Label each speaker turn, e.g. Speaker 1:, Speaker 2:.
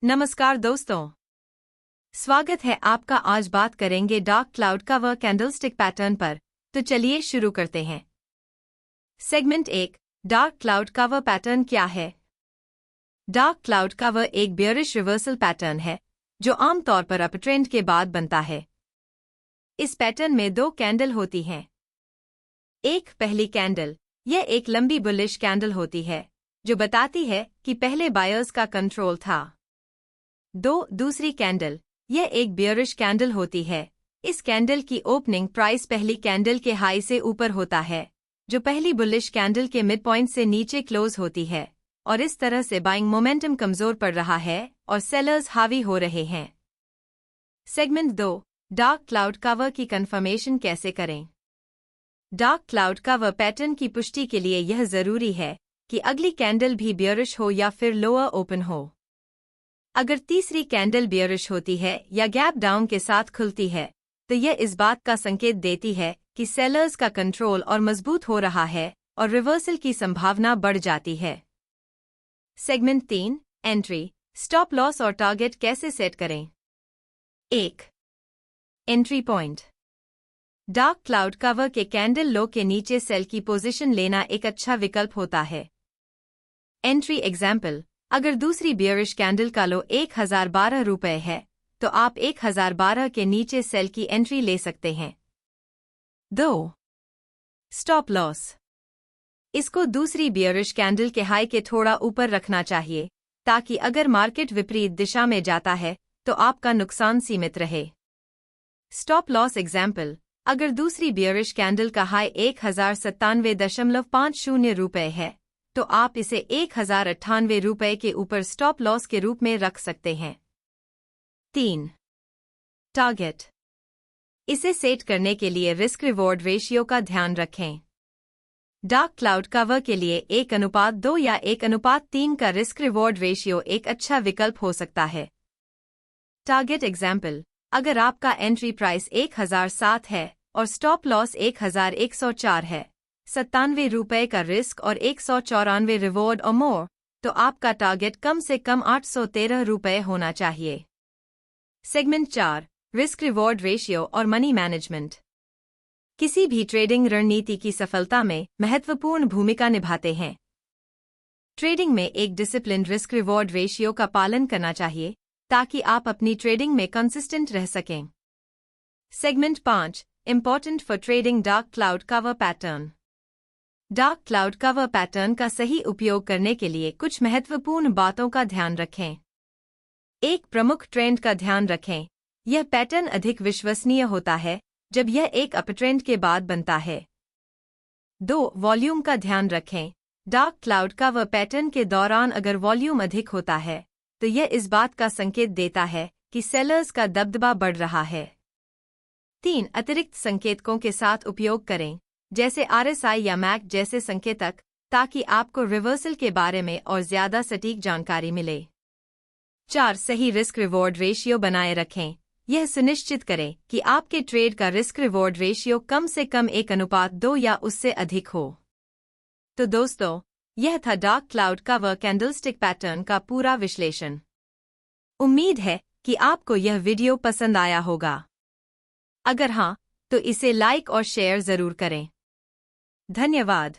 Speaker 1: नमस्कार दोस्तों, स्वागत है आपका। आज बात करेंगे dark cloud cover candlestick pattern पर। तो चलिए शुरू करते हैं। Segment 1, dark cloud cover pattern क्या है? डार्क क्लाउड कवर एक बेयरिश रिवर्सल पैटर्न है जो आमतौर पर अपट्रेंड के बाद बनता है। इस पैटर्न में दो कैंडल होती हैं। एक पहली कैंडल, यह एक लंबी बुलिश कैंडल होती है जो बताती है कि पहले बायर्स का कंट्रोल था। दूसरी कैंडल, यह एक बेयरिश कैंडल होती है। इस कैंडल की ओपनिंग प्राइस पहली कैंडल के हाई से ऊपर होता है, जो पहली बुलिश कैंडल के मिड पॉइंट से नीचे क्लोज होती है, और इस तरह से बाइंग मोमेंटम कमजोर पड़ रहा है और सेलर्स हावी हो रहे हैं। सेगमेंट 2, डार्क क्लाउड कवर की कंफर्मेशन कैसे करें? डार्क क्लाउड कवर पैटर्न की पुष्टि के लिए यह जरूरी है कि अगली कैंडल भी बेयरिश हो या फिर लोअर ओपन हो। अगर तीसरी कैंडल बेयरिश होती है या गैप डाउन के साथ खुलती है, तो यह इस बात का संकेत देती है कि सेलर्स का कंट्रोल और मजबूत हो रहा है और रिवर्सल की संभावना बढ़ जाती है। सेगमेंट 3, एंट्री, स्टॉप लॉस और टारगेट कैसे सेट करें? 1. Entry point. Dark cloud cover के कैंडल लो के नीचे सेल की पोजीशन लेना एक अच्छा विकल्प होता है। एंट्री एग्जाम्पल, अगर दूसरी बेयरिश कैंडल का लो 1012 रुपये है, तो आप 1012 के नीचे सेल की एंट्री ले सकते हैं। 2. Stop loss. इसको दूसरी बेयरिश कैंडल के हाई के थोड़ा ऊपर रखना चाहिए, ताकि अगर मार्केट विपरीत दिशा में जाता है तो आपका नुकसान सीमित रहे। स्टॉप लॉस एग्जाम्पल, अगर दूसरी बेयरिश कैंडल का हाई 1097.50 रुपये है, तो आप इसे 1098 रुपये के ऊपर स्टॉप लॉस के रूप में रख सकते हैं। 3. टारगेट। इसे सेट करने के लिए रिस्क रिवॉर्ड रेशियो का ध्यान रखें। डार्क क्लाउड कवर के लिए 1:2 या 1:3 का रिस्क रिवॉर्ड रेशियो एक अच्छा विकल्प हो सकता है। टारगेट एग्जाम्पल, अगर आपका एंट्री प्राइस 1007 है और स्टॉप लॉस 1104 है, 97 रुपये का रिस्क और 194 रिवॉर्ड और मोर, तो आपका टारगेट कम से कम 813 रुपये होना चाहिए। सेगमेंट 4, रिस्क रिवॉर्ड रेशियो और मनी मैनेजमेंट किसी भी ट्रेडिंग रणनीति की सफलता में महत्वपूर्ण भूमिका निभाते हैं। ट्रेडिंग में एक डिसिप्लिन रिस्क रिवॉर्ड रेशियो का पालन करना चाहिए ताकि आप अपनी ट्रेडिंग में कंसिस्टेंट रह सकें। Segment 5, important for trading dark cloud cover pattern. Dark cloud cover pattern का सही उपयोग करने के लिए कुछ महत्वपूर्ण बातों का ध्यान रखें। एक प्रमुख ट्रेंड का ध्यान रखें। यह पैटर्न अधिक विश्वसनीय होता है जब यह एक अपट्रेंड के बाद बनता है। 2. वॉल्यूम का ध्यान रखें। डार्क क्लाउड कवर पैटर्न के दौरान अगर वॉल्यूम अधिक होता है, तो यह इस बात का संकेत देता है कि सेलर्स का दबदबा बढ़ रहा है। 3. अतिरिक्त संकेतकों के साथ उपयोग करें, जैसे RSI या MACD जैसे संकेतक, ताकि आपको रिवर्सल के बारे में और ज्यादा सटीक जानकारी मिले। 4. सही रिस्क रिवॉर्ड रेशियो बनाए रखें। यह सुनिश्चित करें कि आपके ट्रेड का रिस्क रिवॉर्ड रेशियो कम से कम 1:2 या उससे अधिक हो। तो दोस्तों, यह था dark cloud cover candlestick pattern का पूरा विश्लेषण। उम्मीद है कि आपको यह वीडियो पसंद आया होगा। अगर हाँ, तो इसे लाइक और शेयर जरूर करें। धन्यवाद।